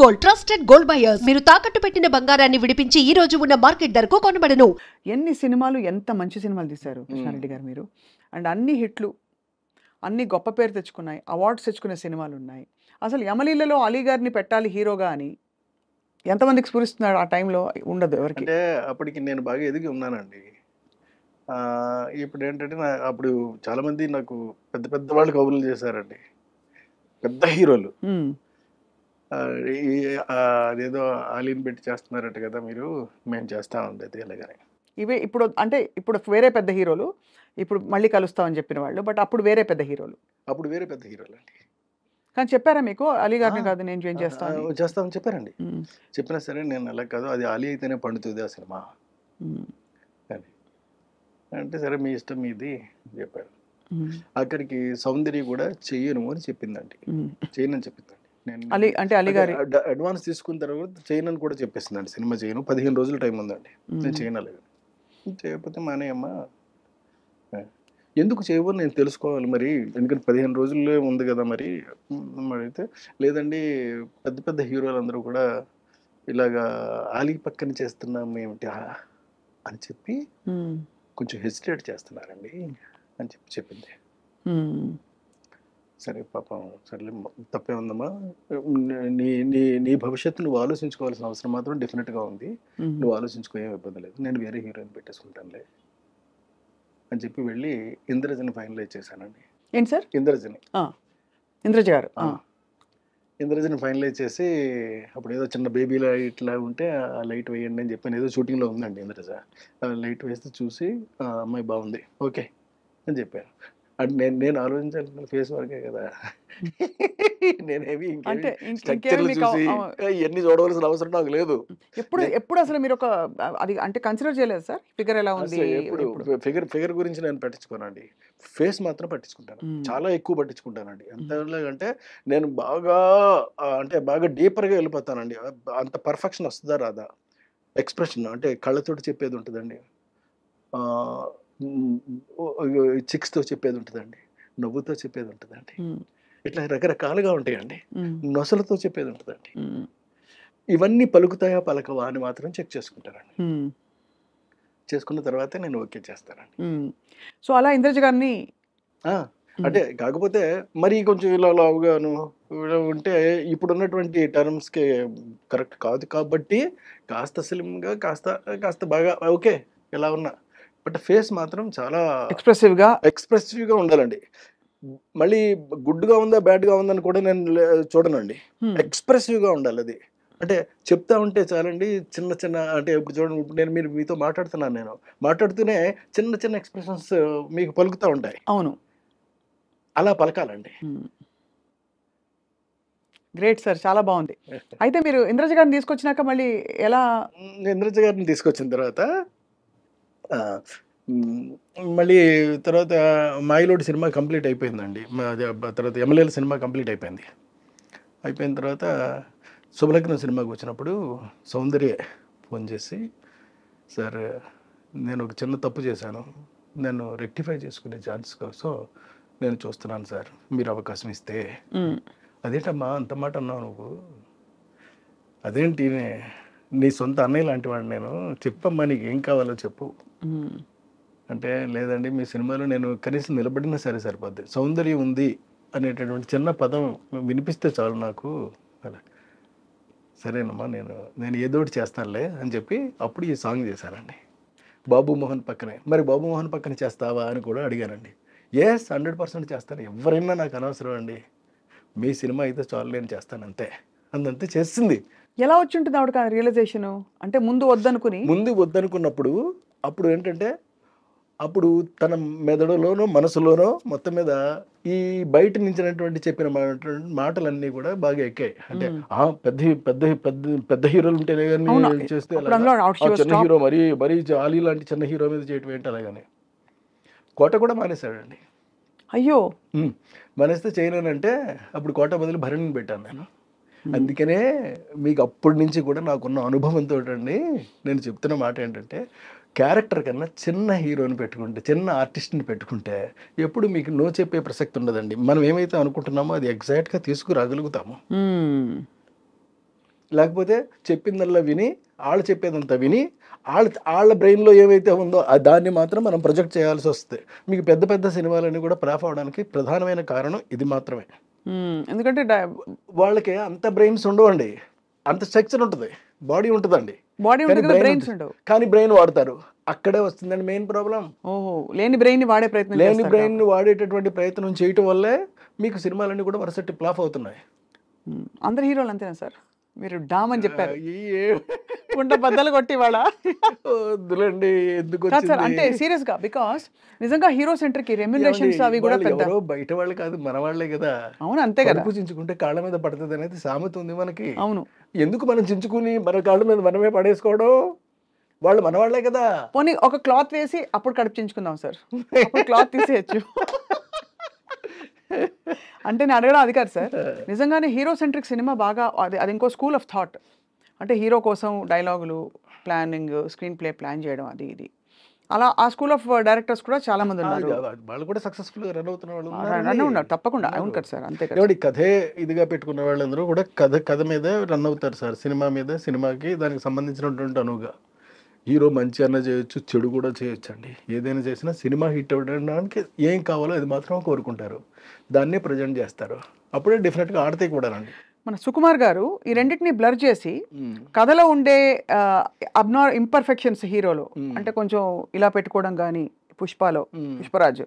Gold trusted gold buyers. మీరు తాకట్టు పెట్టిన బంగారాన్ని విడిపించి ఈ రోజు ఉన్న మార్కెట్ ధరకు కొనబడను. ఎన్ని సినిమాలు, ఎంత మంచి సినిమాలు తీశారు కృష్ణారెడ్డి గారు మీరు. అండ్ అన్ని హిట్లు, అన్ని గొప్ప పేరు తెచ్చుకున్నాయి, అవార్డ్స్ తెచ్చుకునే సినిమాలు ఉన్నాయి. అసలు యమలీలలో అలీ గారిని పెట్టాలి హీరోగా అని ఎంతమందికి స్ఫురిస్తున్నాడు ఆ టైంలో? ఉండదు ఎవరికి. అంటే అప్పటికి నేను బాగా ఎదిగి ఉన్నానండి. ఇప్పుడు ఏంటంటే అప్పుడు చాలామంది నాకు పెద్ద పెద్ద వాళ్ళు కబుర్లు చేశారండి, పెద్ద హీరోలు. అదేదో ఆలీని పెట్టి చేస్తున్నారట కదా మీరు, మేము చేస్తా ఉండేది అలాగని. ఇవే ఇప్పుడు అంటే ఇప్పుడు వేరే పెద్ద హీరోలు, ఇప్పుడు మళ్ళీ కలుస్తామని చెప్పిన వాళ్ళు, బట్ అప్పుడు వేరే పెద్ద హీరోలు. అప్పుడు వేరే పెద్ద హీరోలు అండి. కానీ చెప్పారా మీకు అలీ గారిని కాదు నేను జాయిన్ చేస్తామని చెప్పారండి. చెప్పినా సరే నేను అలా కాదు, అది అలీ అయితేనే పండుతుంది ఆ సినిమా అని అంటే, సరే మీ ఇష్టం మీది చెప్పారు. అక్కడికి సౌందర్య కూడా చెయ్యను అని చెప్పిందండి, చేయనని చెప్పిందండి. నేను అలీ గారి అడ్వాన్స్ తీసుకున్న తర్వాత చేయనని కూడా చెప్పేసిందండి. సినిమా చేయను, 15 రోజులు టైం ఉందండి, నేను చేయనలేదు. చేయకపోతే మానేయమ్మా, ఎందుకు చేయవు నేను తెలుసుకోవాలి మరి, ఎందుకంటే 15 రోజుల్లో ఉంది కదా మరి. అయితే లేదండి, పెద్ద పెద్ద హీరోలు అందరూ కూడా ఇలాగా ఆలీ పక్కన చేస్తున్నాం ఏమిటి అని చెప్పి కొంచెం హెసిటేట్ చేస్తున్నారండి అని చెప్పింది. సరే పాపం, సర్లే తప్పే ఉందమ్మా, నీ నీ నీ భవిష్యత్తు నువ్వు ఆలోచించుకోవాల్సిన అవసరం మాత్రం డెఫినెట్గా ఉంది, నువ్వు ఆలోచించుకో, ఏం ఇబ్బంది లేదు, నేను వేరే హీరోయిన్ పెట్టేసుకుంటానులే అని చెప్పి వెళ్ళి ఇంద్రజని ఫైనలైజ్ చేశానండి. ఏంటి సార్? ఇంద్రజ గారు ఇంద్రజని ఫైనలైజ్ చేసి, అప్పుడు ఏదో చిన్న బేబీలా ఇట్లా ఉంటే ఆ లైట్ వేయండి అని చెప్పాను. ఏదో షూటింగ్లో ఉందండి ఇంద్రజ, లైట్ వేస్తే చూసి అమ్మాయి బాగుంది ఓకే అని చెప్పాను. అంటే నేను ఆలోచించాలి ఫేస్ వరకే కదా, నేనేమి ఇవన్నీ చూడవలసిన అవసరం నాకు లేదు. ఎప్పుడు అసలు మీరు ఒక అది అంటే కన్సిడర్ చేయలేదు సార్? ఫిగర్ ఎలా ఉంది? ఫిగర్ గురించి నేను పట్టించుకోనండి, ఫేస్ మాత్రం పట్టించుకుంటాను, చాలా ఎక్కువ పట్టించుకుంటానండి. ఎంతలాగంటే నేను బాగా డీపర్గా వెళ్ళిపోతానండి. అంత పర్ఫెక్షన్ వస్తుందా రాదా, ఎక్స్ప్రెషన్ అంటే కళ్ళతోటి చెప్పేది ఉంటుందండి, చిక్స్తో చెప్పేది ఉంటుందండి, నవ్వుతో చెప్పేది ఉంటుందండి, ఇట్లా రకరకాలుగా ఉంటాయండి, నొసలతో చెప్పేది ఉంటుందండి. ఇవన్నీ పలుకుతాయా పలకవా అని మాత్రం చెక్ చేసుకుంటానండి. చేసుకున్న తర్వాతే నేను ఓకే చేస్తానండి. సో అలా ఇంద్రజ గారిని అంటే కాకపోతే మరి కొంచెం ఇలా లావుగాను ఉంటే ఇప్పుడున్నటువంటి టర్మ్స్కి కరెక్ట్ కాదు కాబట్టి కాస్త స్లిమ్గా కాస్త బాగా ఓకే ఎలా ఉన్నా, బట్ ఫేస్ మాత్రం చాలా ఎక్స్ప్రెసివ్గా ఉండాలండి. మళ్ళీ గుడ్గా ఉందా బ్యాడ్గా ఉందని కూడా నేను చూడనండి, ఎక్స్ప్రెసివ్గా ఉండాలి అది. అంటే చెప్తా ఉంటే చాలండి, చిన్న చిన్న అంటే ఇప్పుడు చూడండి, నేను మీతో మాట్లాడుతున్నాను, నేను మాట్లాడుతూనే చిన్న చిన్న ఎక్స్ప్రెషన్స్ మీకు పలుకుతూ ఉంటాయి. అవును, అలా పలకాలండి. గ్రేట్ సార్, చాలా బాగుంది. అయితే మీరు ఇంద్రజ గారిని తీసుకొచ్చినాక మళ్ళీ ఎలా? ఇంద్రజ గారిని తీసుకొచ్చిన తర్వాత మళ్ళీ తర్వాత మాయిలోడి సినిమా కంప్లీట్ అయిపోయిందండి. తర్వాత ఎమ్మెల్యేల సినిమా కంప్లీట్ అయిపోయింది. అయిపోయిన తర్వాత శుభలగ్నం సినిమాకి వచ్చినప్పుడు సౌందర్య ఫోన్ చేసి, సార్ నేను ఒక చిన్న తప్పు చేశాను, నేను రెక్టిఫై చేసుకునే ఛాన్స్ కోసం నేను చూస్తున్నాను సార్, మీరు అవకాశం ఇస్తే. అదేంటమ్మా అంత మాట అన్నావు నువ్వు, అదేంటి నీ సొంత అన్నయ్య లాంటి వాడు నేను, చెప్పమ్మా నీకు ఏం కావాలో చెప్పు అంటే, లేదండి మీ సినిమాలో నేను కనీసం నిలబడినా సరే సరిపోద్ది, సౌందర్యం ఉంది అనేటటువంటి చిన్న పదం వినిపిస్తే చాలు నాకు అలా. సరేనమ్మా నేను ఏదోటి చేస్తానులే అని చెప్పి అప్పుడు ఈ సాంగ్ చేశానండి, బాబు మోహన్ పక్కనే. మరి బాబు మోహన్ పక్కన చేస్తావా అని కూడా అడిగానండి. 100% చేస్తాను, ఎవరైనా నాకు అనవసరం అండి, మీ సినిమా అయితే చాలు నేను చేస్తాను అంతే అంతే చేసింది. ఎలా వచ్చి ఉంటుంది ఆవిడ రియలైజేషన్? అంటే ముందు వద్దనుకున్నప్పుడు అప్పుడు ఏంటంటే, అప్పుడు తన మెదడులోనో మనసులోనో మొత్తం మీద ఈ బయట నుంచినటువంటి చెప్పిన మాటలన్నీ కూడా బాగా ఎక్కాయి. అంటే పెద్ద హీరోలు ఉంటేనే కానీ చేస్తే చిన్న హీరో మరీ ఆలీ లాంటి చిన్న హీరో మీద చేయటం ఏంటి అలాగని కోట కూడా మానేశాడండి. అయ్యో, మానేస్తే చేయలేనంటే అప్పుడు కోట బదులు భరణిని పెట్టాను నేను. అందుకనే మీకు అప్పటి నుంచి కూడా నాకున్న అనుభవంతో అండి నేను చెప్తున్న మాట ఏంటంటే, క్యారెక్టర్ కన్నా చిన్న హీరోని పెట్టుకుంటే, చిన్న ఆర్టిస్ట్ని పెట్టుకుంటే ఎప్పుడు మీకు నో చెప్పే ప్రసక్తి ఉండదండి. మనం ఏమైతే అనుకుంటున్నామో అది ఎగ్జాక్ట్గా తీసుకురాగలుగుతాము. లేకపోతే చెప్పిందల్లా విని వాళ్ళు చెప్పేదంతా విని వాళ్ళ బ్రెయిన్లో ఏమైతే ఉందో దాన్ని మాత్రం మనం ప్రొజెక్ట్ చేయాల్సి వస్తుంది. మీకు పెద్ద పెద్ద సినిమాలన్నీ కూడా ఫ్లాప్ అవడానికి ప్రధానమైన కారణం ఇది మాత్రమే. ఎందుకంటే వాళ్ళకి అంత బ్రెయిన్స్ ఉండవండి, అంత స్ట్రక్చర్ ఉంటుంది, బాడీ ఉంటుందండి, బాడీ కానీ ఉంటుంది, బ్రెయిన్స్ ఉండవు. కానీ బ్రెయిన్ వాడతారు, అక్కడే వస్తుందండి మెయిన్ ప్రాబ్లం. ఓహో, లేని బ్రెయిన్ వాడే ప్రయత్నం లేని చేస్తారు బ్రెయిన్ వాడేటటువంటి ప్రయత్నం చేయటం వల్లే మీకు సినిమాలన్నీ కూడా వరుసటి ఫ్లాప్ అవుతున్నాయి. అందరు హీరోలు అంతేనా సార్? మీరు డామ్ అని చెప్పారు, ఈ ఉంట బద్దలు కొట్టి వాళ్ళ వద్దులండి, ఎందుకు కాదు సార్, వచ్చింది? అంటే సీరియస్ గా, బికాస్ నిజంగా హీరో సెంటర్ కి రెమ్యునరేషన్స్ అవి కూడా వాళ్ళు పెద్ద. ఎవరో బయట వాళ్ళు కాదు, మన వాళ్ళే కదా. అవును, అంతే కదా. కడుపు చించుకుంటే కాళ్ళ మీద పడుతుంది అనేది సామెత ఉంది మనకి. అవును, ఎందుకు మనం చించుకుని మన కాళ్ళ మీద మనమే పడేసుకోవడం? వాళ్ళు మన వాళ్ళే కదా. పోనీ ఒక క్లాత్ వేసి అప్పుడు కడుపు చించుకుందాం సార్, అప్పుడు క్లాత్ తీసేయచ్చు. అంటే నేను అడగడం అది కాదు సార్, నిజంగానే హీరో సెంట్రిక్ సినిమా బాగా అది ఇంకో స్కూల్ ఆఫ్ థాట్. అంటే హీరో కోసం డైలాగులు, ప్లానింగ్, స్క్రీన్ ప్లే ప్లాన్ చేయడం, అది ఇది అలా ఆ స్కూల్ ఆఫ్ డైరెక్టర్స్ కూడా చాలా మంది ఉన్నారు. వాళ్ళు కూడా సక్సెస్ఫుల్ గా రన్ అవుతున్న వాళ్ళు రన్ ఉన్నారు తప్పకుండా. అవును కదా సార్, అంతే కదా. ఎవడి కథే ఇదిగా పెట్టుకున్న వాళ్ళందరూ కూడా కథ మీద రన్ అవుతారు సార్. సినిమా మీద, సినిమాకి దానికి సంబంధించినటువంటి అనువుగా హీరో మంచి అన్న చేయొచ్చు, చెడు కూడా చేయొచ్చు అండి. ఏదైనా చేసినా సినిమా హిట్ అవ్వడానికి ఏం కావాలో అది మాత్రం కోరుకుంటారు, దాన్నే ప్రజెంట్ చేస్తారు. అప్పుడే డెఫినెట్గా ఆడతాయి కూడా అండి. మన సుకుమార్ గారు ఈ రెండింటిని బ్లర్ చేసి కథలో ఉండే ఇంపర్ఫెక్షన్స్ హీరోలో, అంటే కొంచెం ఇలా పెట్టుకోవడం కానీ, పుష్పలో పుష్పరాజు,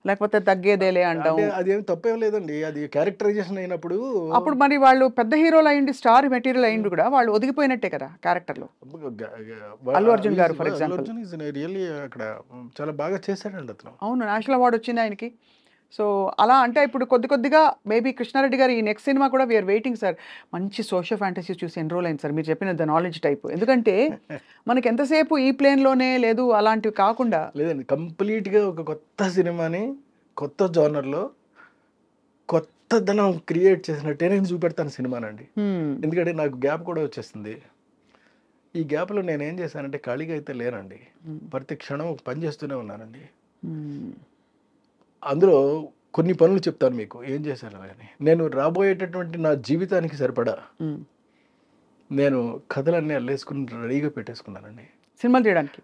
లేకపోతే తగ్గేదేలే అంటాం, అదేం తప్పేం లేదండి, అది క్యారెక్టరైజేషన్ అయినప్పుడు. అప్పుడు మరి వాళ్ళు పెద్ద హీరోలు అయ్యింది, స్టార్ మెటీరియల్ అయ్యింది కూడా, వాళ్ళు ఒదిగిపోయినట్టే కదా క్యారెక్టర్ లో. అల్లు అర్జున్ గారు ఫర్ ఎగ్జాంపుల్ రియల్లీ అక్కడ చాలా బాగా చేశాడండి అతను. అవును, నేషనల్ అవార్డు వచ్చింది ఆయనకి. సో అలా అంటే ఇప్పుడు కొద్దిగా మేబీ కృష్ణారెడ్డి గారు ఈ నెక్స్ట్ సినిమా కూడా వీఆర్ వెయిటింగ్ సార్. మంచి సోషల్ ఫ్యాంటసీ చూసి ఎన్రోల్ అయింది సార్, మీరు చెప్పిన ద నాలెడ్జ్ టైప్. ఎందుకంటే మనకి ఎంతసేపు ఈ ప్లేన్లోనే లేదు, అలాంటివి కాకుండా లేదండి, కంప్లీట్గా ఒక కొత్త సినిమాని కొత్త జోనర్లో కొత్తదనం క్రియేట్ చేసినట్టే నేను చూపెడతాను సినిమానండి. ఎందుకంటే నాకు గ్యాప్ కూడా వచ్చేస్తుంది. ఈ గ్యాప్లో నేను ఏం చేశానంటే ఖాళీగా అయితే లేనండి, ప్రతి క్షణం పని చేస్తూనే ఉన్నానండి. అందులో కొన్ని పనులు చెప్తాను మీకు ఏం చేశాను అని. నేను రాబోయేటటువంటి నా జీవితానికి సరిపడా నేను కథలన్నీ అల్లేసుకుని రెడీగా పెట్టేసుకున్నానండి సినిమాలు చేయడానికి.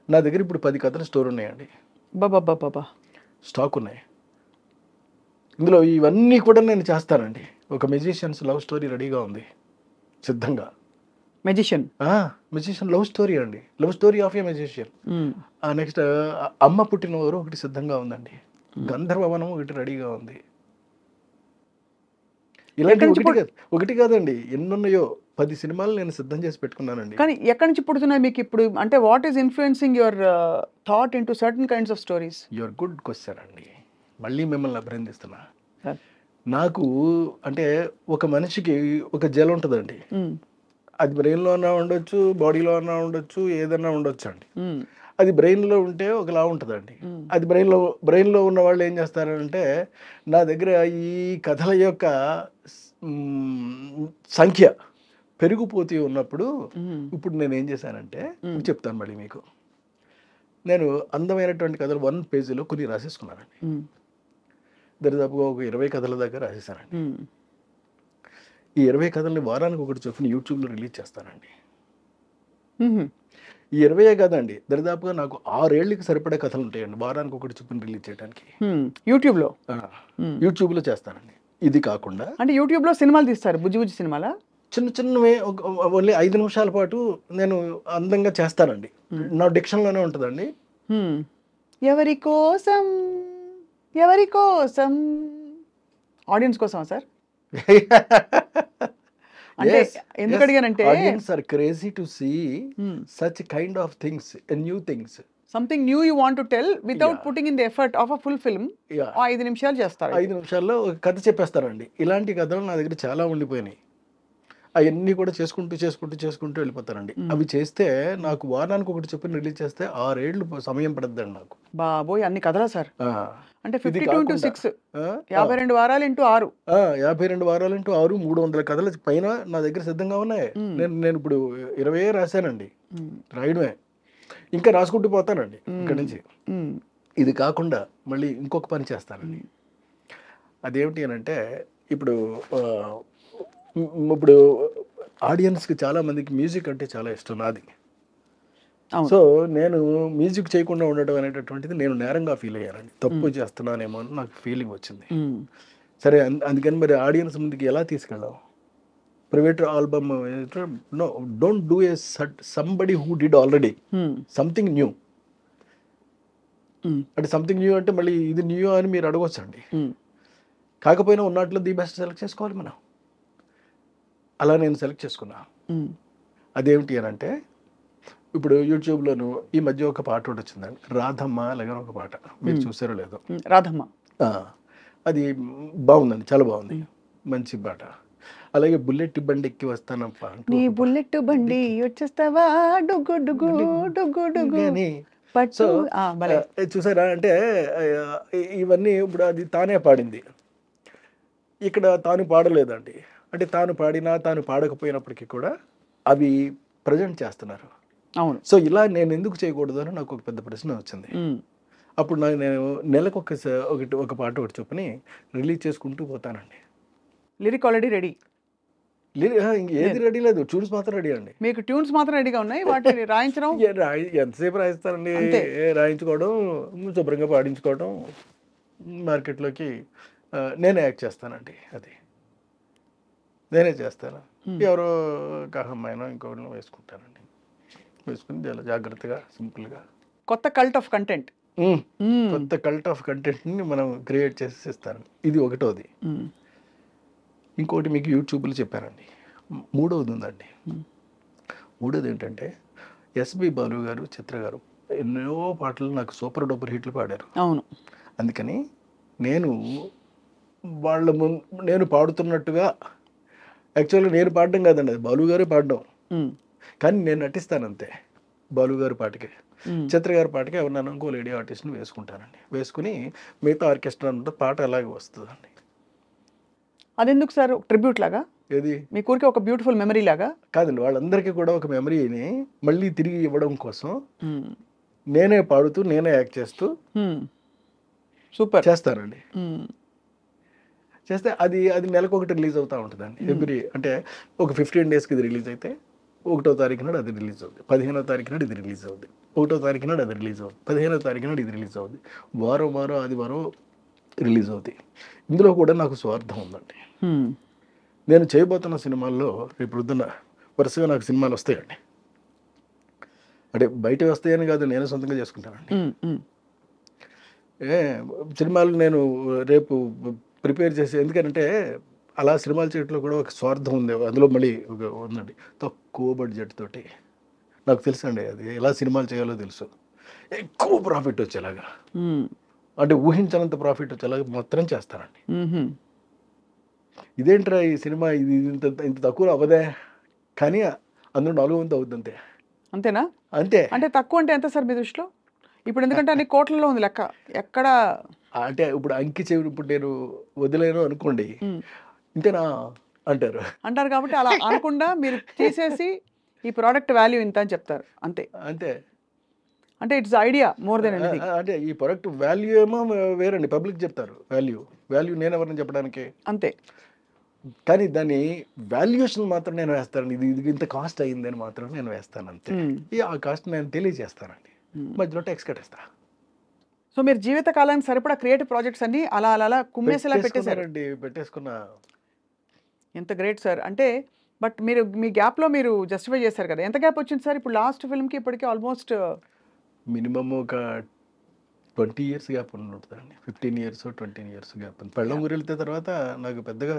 నా దగ్గర ఇప్పుడు 10 కథల స్టోర్ ఉన్నాయండి, బాబా స్టాక్ ఉన్నాయి. ఇందులో ఇవన్నీ కూడా నేను చేస్తానండి. ఒక మెజిషియన్స్ లవ్ స్టోరీ రెడీగా ఉంది సిద్ధంగా. మెజిషియన్ లవ్ స్టోరీ అండి, love story of A magician. Next అమ్మ పుట్టిన ఊరు ఒకటి సిద్ధంగా ఉందండి, గంధర్వవనం ఒకటి రెడీగా ఉంది. ఇలాంటి ఒకటి కాదండి, ఎన్నున్నాయో 10 సినిమాలు నేను సిద్ధం చేసి పెట్టుకున్నానండి. కానీ ఎక్కడి నుంచి పుడుతున్నాయి మీకు ఇప్పుడు? అంటే what is influencing your thought into certain kinds of stories? Your good question అండి, మళ్ళీ మిమ్మల్ని అభినందిస్తున్నా. నాకు అంటే ఒక మనిషికి ఒక జెల్ ఉంటుందండి, అది బ్రెయిన్లో అన్నా ఉండొచ్చు, బాడీలో అన్నా ఉండొచ్చు, ఏదన్నా ఉండొచ్చు అండి. అది బ్రెయిన్లో ఉంటే ఒకలా ఉంటుందండి. అది బ్రెయిన్లో ఉన్న వాళ్ళు ఏం చేస్తారంటే, నా దగ్గర ఈ కథల యొక్క సంఖ్య పెరిగిపోతూ ఉన్నప్పుడు ఇప్పుడు నేను ఏం చేశానంటే చెప్తాను మళ్ళీ మీకు. నేను అందమైనటువంటి కథలు 1 పేజీలో కొన్ని రాసేసుకున్నానండి. దరిదాపుగా ఒక 20 కథల దగ్గర రాసేసానండి. ఈ 20 కథల్ని వారానికి ఒకటి చొప్పున యూట్యూబ్లో రిలీజ్ చేస్తానండి. ఈ 20 కాదండి, దరిదాపుగా నాకు 6 ఏళ్ళకి సరిపడే కథలు ఉంటాయండి వారానికి ఒకటి చొప్పున రిలీజ్ చేయడానికి యూట్యూబ్లో చేస్తానండి. ఇది కాకుండా అంటే యూట్యూబ్లో సినిమాలు తీస్తారు, బుజ్జి సినిమాలా? చిన్నవే, ఓన్లీ 5 నిమిషాల పాటు నేను అందంగా చేస్తానండి. నా డిక్షన్లోనే ఉంటుందండి. ఎవరి కోసం ఆడియన్స్ కోసమా సార్? అంటే ఎందుకు అడిగానంటే audience are crazy to see such kind of things, new things, something new you want to tell without putting in the effort of a full film. 5 నిమిషాలు చేస్తారు, 5 నిమిషాల్లో ఒక కథ చెప్పేస్తారండి. ఇలాంటి కథలు నా దగ్గర చాలా ఉండిపోయినాయి. అవన్నీ కూడా చేసుకుంటూ వెళ్ళిపోతారండి. అవి చేస్తే నాకు వారానికి ఒకటి చొప్పున రిలీజ్ చేస్తే 6 ఏళ్ళు సమయం పడుతుందండి నాకు. బాబోయ్, అన్ని కథలా సార్? అంటే 52 into 6, 52 వారాలు ఇంటూ 6, 52 వారాలు ఇంటూ 6, 300 కథల పైన నా దగ్గర సిద్ధంగా ఉన్నాయి. నేను ఇప్పుడు 20 రాశానండి, రాయడమే, ఇంకా రాసుకుంటూ పోతానండి ఇక్కడి నుంచి. ఇది కాకుండా మళ్ళీ ఇంకొక పని చేస్తానండి. అదేమిటి అని అంటే, ఇప్పుడు ఆడియన్స్కి చాలా మందికి మ్యూజిక్ అంటే చాలా ఇష్టం నాది. అవును. సో నేను మ్యూజిక్ చేయకుండా ఉండడం అనేటటువంటిది నేను నేరంగా ఫీల్ అయ్యానండి. తప్పు చేస్తున్నానేమో అని నాకు ఫీలింగ్ వచ్చింది. మ్మ్. సరే అందుకని మరి ఆడియన్స్ ముందుకి ఎలా తీసుకెళ్ళాం? Private album no, don't do a somebody who did already hmm. Something new. Hmm. అంటే సంథింగ్ న్యూ అంటే మళ్ళీ ఇది న్యూ అని మీరు అడగొచ్చండి. మ్మ్. కాకపోయినా ఉన్నట్లు ది బెస్ట్ సెలెక్ట్ చేసుకోవాలి మనం. అలా నేను సెలెక్ట్ చేసుకున్నా. మ్మ్. అదేమిటి అని అంటే, ఇప్పుడు యూట్యూబ్లోను ఈ మధ్య ఒక పాట ఒకటి వచ్చిందండి, రాధమ్మ అలాగే ఒక పాట, మీరు చూసారో లేదో. రాధమ్మ. ఆ, అది బాగుందండి, చాలా బాగుంది, మంచి పాట. అలాగే బుల్లెట్ బండి ఎక్కి వస్తానప్ప అంటూ నీ ఒక పాట. బుల్లెట్ బండి వచ్చేస్తావా డుగ్గు డుగ్గు డుగ్గు డుగ్గు కానీ పట్టు. సో భలే. చూసారా అంటే ఇవన్నీ ఇప్పుడు అది తానే పాడింది, ఇక్కడ తాను పాడలేదండి. అంటే తాను పాడినా తాను పాడకపోయినప్పటికీ కూడా అవి ప్రజెంట్ చేస్తున్నారు. అవును. సో ఇలా నేను ఎందుకు చేయకూడదు అని నాకు ఒక పెద్ద ప్రశ్న వచ్చింది. మ్మ్. అప్పుడు నేను నెలకు ఒక పాట ఒకటి చొప్పుని రిలీజ్ చేసుకుంటూ పోతానండి. Lyric already ready. ఏది రెడీ లేదు, ట్యూన్స్ మాత్రం రెడీ అండి. మీకు ట్యూన్స్ మాత్రం రెడీగా ఉన్నాయి, వాటిని రాయించడం ఎంతసేపు రాయిస్తానండి, అంతే. రాయించుకోవడం, శుభ్రంగా పాడించుకోవడం, మార్కెట్లోకి నేనే యాక్ట్ చేస్తానండి. అది నేనే చేస్తాను. ఎవరో ఒక అమ్మాయినో ఇంకొకరినో వేసుకుంటానండి. వేసుకుని చాలా జాగ్రత్తగా సింపుల్గా కొత్త కల్ట్ ఆఫ్ కంటెంట్. కొత్త కల్ట్ ఆఫ్ కంటెంట్ని మనం క్రియేట్ చేసి ఇస్తాను. ఇది ఒకటోది. ఇంకోటి మీకు యూట్యూబ్లో చెప్పానండి, మూడవది ఉందండి. మూడోది ఏంటంటే ఎస్పి బాలు గారు, చిత్ర గారు ఎన్నో పాటలు నాకు సూపర్ డూపర్ హిట్లు పాడారు. అవును. అందుకని నేను వాళ్ళ నేను పాడుతున్నట్టుగా, యాక్చువల్గా నేను పాడడం కాదండి, అది బాలు గారే పాడడం, కానీ నేను నటిస్తాను అంతే. బాలు గారి పాటకి, చిత్ర గారి పాటకి ఎవరినైనా ఇంకో లేడీ ఆర్టిస్ట్ని వేసుకుంటానండి. వేసుకుని మిగతా ఆర్కెస్ట్రా అంతా పాట అలాగే వస్తుందండి. అదెందుకు సార్, ట్రిబ్యూట్ లాగా? ఏది మీ ఊరికి ఒక బ్యూటిఫుల్ మెమరీ లాగా? కాదండి, వాళ్ళందరికీ కూడా ఒక మెమరీని మళ్ళీ తిరిగి ఇవ్వడం కోసం నేనే పాడుతూ నేనే యాక్ట్ చేస్తూ సూపర్ చేస్తానండి. చేస్తే అది నెలకు ఒకటి రిలీజ్ అవుతూ ఉంటుందండి. ఎవ్రీ అంటే ఒక 15 డేస్కి ఇది రిలీజ్ అయితే 1వ తారీఖు నాడు అది రిలీజ్ అవుతుంది, 15వ తారీఖు నాడు ఇది రిలీజ్ అవుతుంది, 1వ తారీఖు నాడు అది రిలీజ్ అవుతుంది, 15వ తారీఖు నాడు ఇది రిలీజ్ అవుతుంది, వారం ఆదివారం రిలీజ్ అవుతాయి. ఇందులో కూడా నాకు స్వార్థం ఉందండి. నేను చేయబోతున్న సినిమాల్లో రేపు పొద్దున్న వరుసగా నాకు సినిమాలు వస్తాయండి. అంటే బయట వస్తాయని కాదు, నేనే సొంతంగా చేసుకుంటానండి. సినిమాలు నేను రేపు ప్రిపేర్ చేసి, ఎందుకంటే అలా సినిమాలు చేయడంలో కూడా ఒక స్వార్థం ఉంది. అందులో మళ్ళీ ఉందండి, తక్కువ బడ్జెట్ తోటి. నాకు తెలుసు అండి అది ఎలా సినిమాలు చేయాలో తెలుసు. ఎక్కువ ప్రాఫిట్ వచ్చేలాగా, అంటే ఊహించనంత ప్రాఫిట్ వచ్చేలాగా మాత్రం చేస్తానండి. ఇదేంట్రా ఈ సినిమా ఇది ఇంత తక్కువ అవ్వదే, కానీ అందులో 4 వంతు అవుద్ది అంతే. అంతేనా? అంతే. అంటే తక్కువ అంటే ఎంత సార్ మీ దృష్టిలో? ఇప్పుడు ఎందుకంటే అన్ని కోట్లలో ఉంది లెక్క. ఎక్కడ అంటే ఇప్పుడు అంకి చెవి ఇప్పుడు నేను వదిలేను అనుకోండి, ఇంతేనా అంటారు. అంటారు కాబట్టి అలా అనకుండా మీరు తీసేసి ఈ ప్రోడక్ట్ వాల్యూ ఇంత అని చెప్తారు అంతే. అంతే. అంటే it's idea more than anything. అంటే ఈ ప్రొడక్ట్ వాల్యూ ఏమో వేరండి, పబ్లిక్ చెప్తారు వాల్యూ నేను ఎవరిని చెప్పడానికి. అంతే. కానీ దాని వాల్యుయేషన్ మాత్రం నేను వేస్తానండి. ఇది ఇంత కాస్ట్ అయ్యిందని మాత్రం నేను వేస్తాను అంతే. ఆ కాస్ట్ నేను తెలియజేస్తానండి, మధ్యలో ట్యాక్స్ కట్టేస్తా. సో మీరు జీవిత కాలానికి సరిపడా క్రియేటివ్ ప్రాజెక్ట్స్ అన్ని అలా అలా కుమ్మేసేలా పెట్టేశారండి. పెట్టేసుకున్నా. ఎంత గ్రేట్ సార్. అంటే బట్ మీరు మీ గ్యాప్లో మీరు జస్టిఫై చేశారు కదా, ఎంత గ్యాప్ వచ్చింది సార్ ఇప్పుడు లాస్ట్ ఫిల్మ్కి ఇప్పటికీ? ఆల్మోస్ట్ మినిమమ్ ఒక 20 years గ్యాప్ ఉంటుందండి. 15 years 20 years గ్యాప్. పెళ్ళం ఊరు వెళ్తే తర్వాత నాకు పెద్దగా